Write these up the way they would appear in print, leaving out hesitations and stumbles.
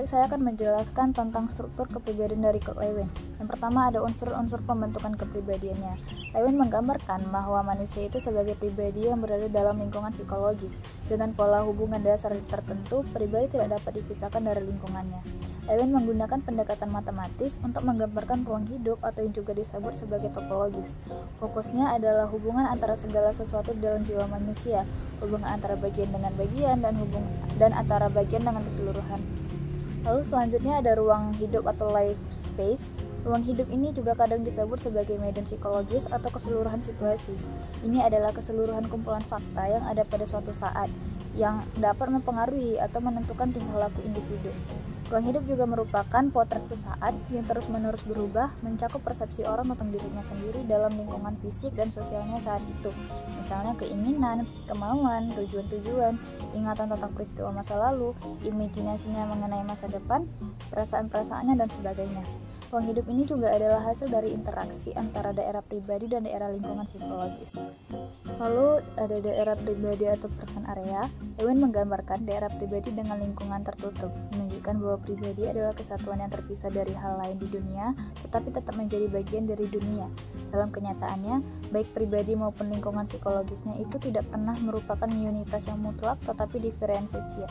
saya akan menjelaskan tentang struktur kepribadian dari Kurt Lewin. Yang pertama ada unsur-unsur pembentukan kepribadiannya. Lewin menggambarkan bahwa manusia itu sebagai pribadi yang berada dalam lingkungan psikologis. Dengan pola hubungan dasar tertentu, pribadi tidak dapat dipisahkan dari lingkungannya. Lewin menggunakan pendekatan matematis untuk menggambarkan ruang hidup atau yang juga disebut sebagai topologis. Fokusnya adalah hubungan antara segala sesuatu dalam jiwa manusia, hubungan antara bagian dengan bagian dan antara bagian dengan keseluruhan. Lalu selanjutnya ada ruang hidup atau life space. Ruang hidup ini juga kadang disebut sebagai medan psikologis atau keseluruhan situasi. Ini adalah keseluruhan kumpulan fakta yang ada pada suatu saat yang dapat mempengaruhi atau menentukan tingkah laku individu. Ruang hidup juga merupakan potret sesaat yang terus-menerus berubah, mencakup persepsi orang tentang dirinya sendiri dalam lingkungan fisik dan sosialnya saat itu. Misalnya keinginan, kemauan, tujuan-tujuan, ingatan tentang peristiwa masa lalu, imajinasinya mengenai masa depan, perasaan-perasaannya, dan sebagainya. Ruang hidup ini juga adalah hasil dari interaksi antara daerah pribadi dan daerah lingkungan psikologis. Lalu ada daerah pribadi atau person area. Lewin menggambarkan daerah pribadi dengan lingkungan tertutup, menunjukkan bahwa pribadi adalah kesatuan yang terpisah dari hal lain di dunia, tetapi tetap menjadi bagian dari dunia. Dalam kenyataannya, baik pribadi maupun lingkungan psikologisnya itu tidak pernah merupakan unitas yang mutlak, tetapi diferensiasi.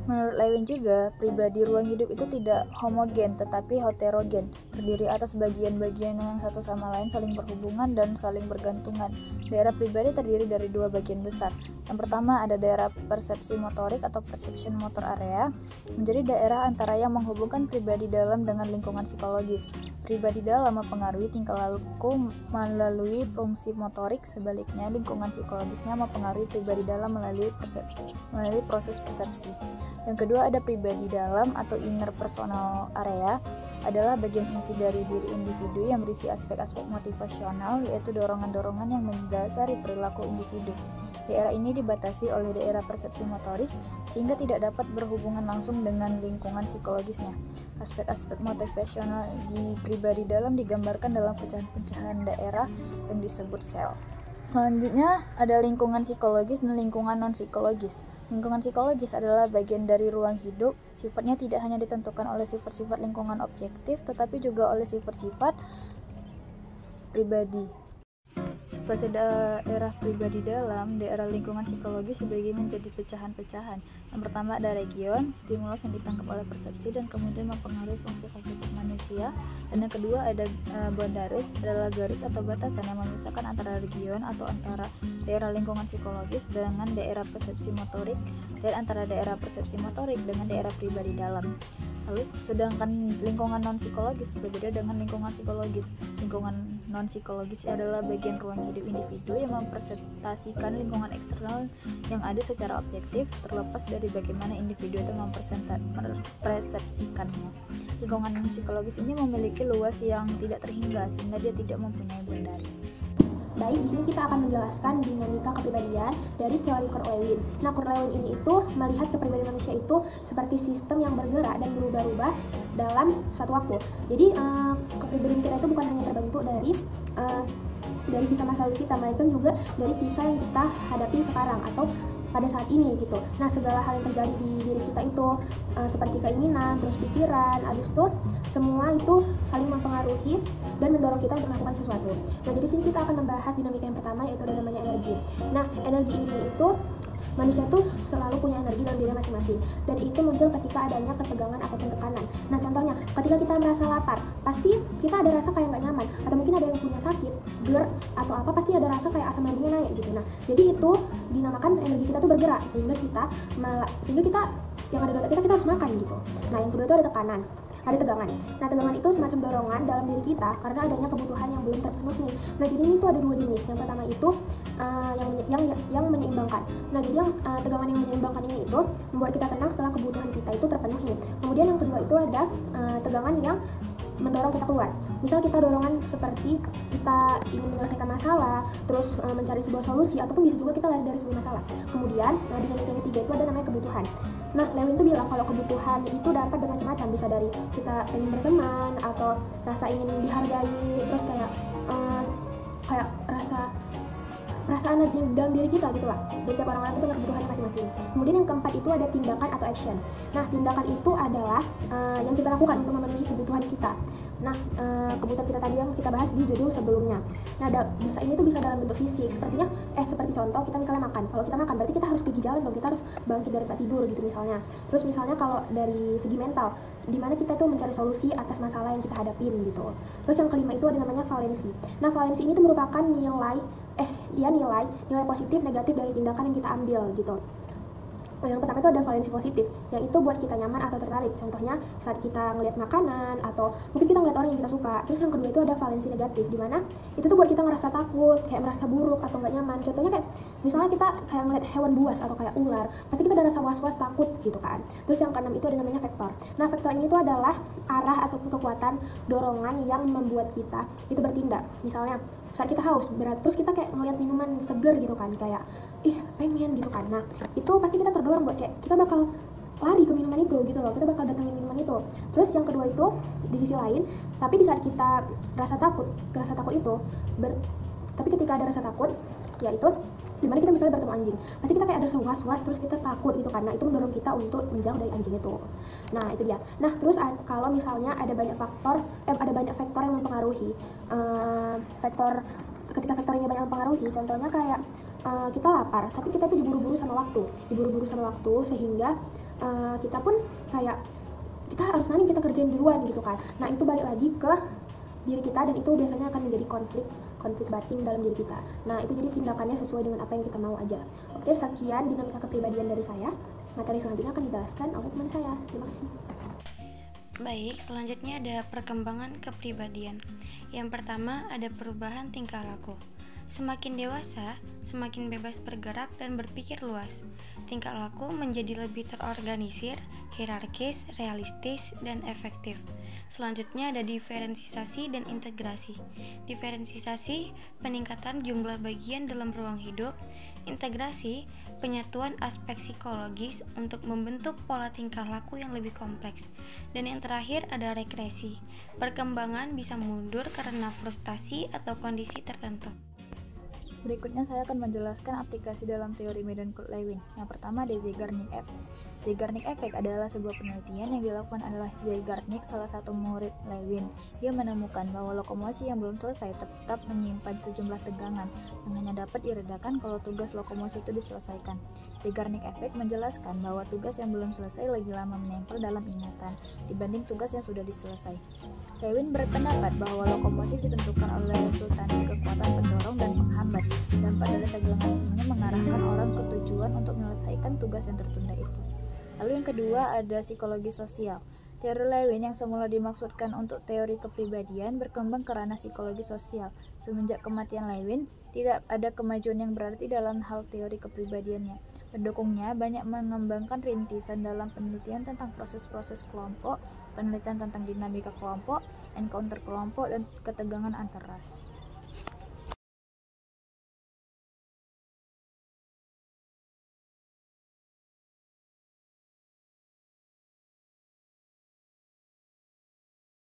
Menurut Lewin juga, pribadi ruang hidup itu tidak homogen tetapi heterogen, terdiri atas bagian-bagian yang satu sama lain saling berhubungan dan saling bergantungan. Daerah pribadi terdiri dari dua bagian besar. Yang pertama ada daerah persepsi motorik atau perception motor area, menjadi daerah antara yang menghubungkan pribadi dalam dengan lingkungan psikologis. Pribadi dalam mempengaruhi tingkah laku melalui fungsi motorik, sebaliknya lingkungan psikologisnya mempengaruhi pribadi dalam melalui proses persepsi. Yang kedua ada pribadi dalam atau inner personal area, adalah bagian inti dari diri individu yang berisi aspek-aspek motivasional, yaitu dorongan-dorongan yang mendasari perilaku individu. Daerah ini dibatasi oleh daerah persepsi motorik sehingga tidak dapat berhubungan langsung dengan lingkungan psikologisnya. Aspek-aspek motivasional di pribadi dalam digambarkan dalam pecahan-pecahan daerah yang disebut sel. Selanjutnya ada lingkungan psikologis dan lingkungan non-psikologis. Lingkungan psikologis adalah bagian dari ruang hidup. Sifatnya tidak hanya ditentukan oleh sifat-sifat lingkungan objektif, tetapi juga oleh sifat-sifat pribadi. Seperti daerah pribadi dalam, daerah lingkungan psikologis dibagi menjadi pecahan-pecahan. Yang pertama ada region, stimulus yang ditangkap oleh persepsi dan kemudian mempengaruhi fungsi kognitif manusia. Dan yang kedua ada boundaries, adalah garis atau batasan yang memisahkan antara region atau antara daerah lingkungan psikologis dengan daerah persepsi motorik dan antara daerah persepsi motorik dengan daerah pribadi dalam. Lalu sedangkan lingkungan non-psikologis berbeda dengan lingkungan psikologis. Lingkungan non-psikologis adalah bagian ruang hidup individu yang mempresentasikan lingkungan eksternal yang ada secara objektif, terlepas dari bagaimana individu itu mempersepsikannya. Lingkungan psikologis ini memiliki luas yang tidak terhingga sehingga dia tidak mempunyai boundaries. Baik, di sini kita akan menjelaskan dinamika kepribadian dari teori Kurt Lewin. Nah, Kurt Lewin ini itu melihat kepribadian manusia itu seperti sistem yang bergerak dan berubah-ubah dalam satu waktu. Jadi, kepribadian kita itu bukan hanya terbentuk dari kisah masa lalu kita, melainkan juga dari kisah yang kita hadapi sekarang atau pada saat ini gitu. Nah, segala hal yang terjadi di diri kita itu seperti keinginan, terus pikiran, habis itu semua itu saling mempengaruhi dan mendorong kita untuk melakukan sesuatu. Nah, jadi sini kita akan membahas dinamika yang pertama, yaitu ada namanya energi. Nah, energi ini itu manusia tuh selalu punya energi dalam diri masing-masing, dan itu muncul ketika adanya ketegangan ataupun tekanan. Nah, contohnya ketika kita merasa lapar, pasti kita ada rasa kayak nggak nyaman, atau mungkin ada yang punya sakit, GERD atau apa, pasti ada rasa kayak asam lambungnya naik gitu. Nah, jadi itu dinamakan energi kita tuh bergerak sehingga kita yang ada di otak kita harus makan gitu. Nah, yang kedua itu ada tekanan, ada tegangan. Nah, tegangan itu semacam dorongan dalam diri kita karena adanya kebutuhan yang belum terpenuhi. Nah, jadi ini tuh ada dua jenis. Yang pertama itu yang menyeimbangkan. Nah, jadi yang tegangan yang menyeimbangkan ini itu membuat kita tenang setelah kebutuhan kita itu terpenuhi. Kemudian yang kedua itu ada tegangan yang mendorong kita keluar. Misal kita dorongan seperti kita ingin menyelesaikan masalah, terus mencari sebuah solusi, ataupun bisa juga kita lari dari sebuah masalah. Kemudian, dinamika yang ketiga itu ada namanya kebutuhan. Nah, Lewin tuh bilang kalau kebutuhan itu dapat bermacam-macam, bisa dari kita ingin berteman atau rasa ingin dihargai, terus kayak rasa perasaan dalam diri kita gitu lah. Dan tiap orang itu punya kebutuhannya masing-masing. Kemudian yang keempat itu ada tindakan atau action. Nah, tindakan itu adalah yang kita lakukan untuk memenuhi kebutuhan kita. Nah, kebutuhan kita tadi yang kita bahas di judul sebelumnya. Nah, ini tuh bisa dalam bentuk fisik, seperti contoh kita misalnya makan. Kalau kita makan berarti kita harus pergi jalan dong, kita harus bangkit dari tempat tidur gitu misalnya. Terus misalnya kalau dari segi mental, dimana kita tuh mencari solusi atas masalah yang kita hadapin gitu. Terus yang kelima itu ada namanya valensi. Nah, valensi ini tuh merupakan nilai positif negatif dari tindakan yang kita ambil gitu. Yang pertama itu ada valensi positif, yang itu buat kita nyaman atau tertarik. Contohnya saat kita ngelihat makanan atau mungkin kita ngeliat orang yang kita suka. Terus yang kedua itu ada valensi negatif, dimana itu tuh buat kita ngerasa takut, kayak merasa buruk atau nggak nyaman. Contohnya kayak misalnya kita kayak ngeliat hewan buas atau kayak ular, pasti kita ada rasa was-was, takut gitu kan. Terus yang keenam itu ada namanya vektor. Nah, vektor ini tuh adalah arah ataupun kekuatan dorongan yang membuat kita itu bertindak. Misalnya saat kita haus berat, terus kita kayak ngeliat minuman seger gitu kan, kayak pengen gitu kan. Nah, itu pasti kita terdorong buat kayak kita bakal lari ke minuman itu gitu loh, kita bakal datengin minuman itu. Terus yang kedua itu di sisi lain, tapi di saat kita rasa takut itu tapi ketika ada rasa takut, yaitu dimana kita misalnya bertemu anjing, pasti kita kayak ada rasa was-was, terus kita takut gitu kan. Nah, itu mendorong kita untuk menjauh dari anjing itu. Nah, itu dia. Nah, terus kalau misalnya ada banyak faktor yang mempengaruhi ketika faktor ini banyak mempengaruhi, contohnya kayak kita lapar, tapi kita itu diburu-buru sama waktu sehingga kita pun kayak kita harus kita kerjain duluan gitu kan. Nah, itu balik lagi ke diri kita, dan itu biasanya akan menjadi konflik batin dalam diri kita. Nah, itu jadi tindakannya sesuai dengan apa yang kita mau aja. Oke, sekian dinamika kepribadian dari saya. Materi selanjutnya akan dijelaskan oleh teman saya. Terima kasih. Baik, selanjutnya ada perkembangan kepribadian. Yang pertama ada perubahan tingkah laku. Semakin dewasa, semakin bebas bergerak dan berpikir luas. Tingkah laku menjadi lebih terorganisir, hierarkis, realistis, dan efektif. Selanjutnya ada diferensiasi dan integrasi. Diferensiasi, peningkatan jumlah bagian dalam ruang hidup. Integrasi, penyatuan aspek psikologis untuk membentuk pola tingkah laku yang lebih kompleks. Dan yang terakhir ada regresi. Perkembangan bisa mundur karena frustasi atau kondisi tertentu. Berikutnya saya akan menjelaskan aplikasi dalam teori Medan Kurt-Lewin. Yang pertama ada Zeigarnik Effect. Zeigarnik Effect adalah sebuah penelitian yang dilakukan adalah Zeigarnik, salah satu murid Lewin. Dia menemukan bahwa lokomosi yang belum selesai tetap menyimpan sejumlah tegangan yang hanya dapat diredakan kalau tugas lokomosi itu diselesaikan. Zeigarnik Effect menjelaskan bahwa tugas yang belum selesai lebih lama menempel dalam ingatan dibanding tugas yang sudah diselesai. Lewin berpendapat bahwa lokomosi ditentukan oleh resultansi kekuatan pendorong dan penghambat, dan pada tegangan ini mengarahkan orang ke tujuan untuk menyelesaikan tugas yang tertunda itu. Lalu yang kedua ada psikologi sosial. Teori Lewin yang semula dimaksudkan untuk teori kepribadian berkembang ke ranah psikologi sosial. Semenjak kematian Lewin, tidak ada kemajuan yang berarti dalam hal teori kepribadiannya. Pendukungnya banyak mengembangkan rintisan dalam penelitian tentang proses-proses kelompok, penelitian tentang dinamika kelompok, encounter kelompok, dan ketegangan antar ras.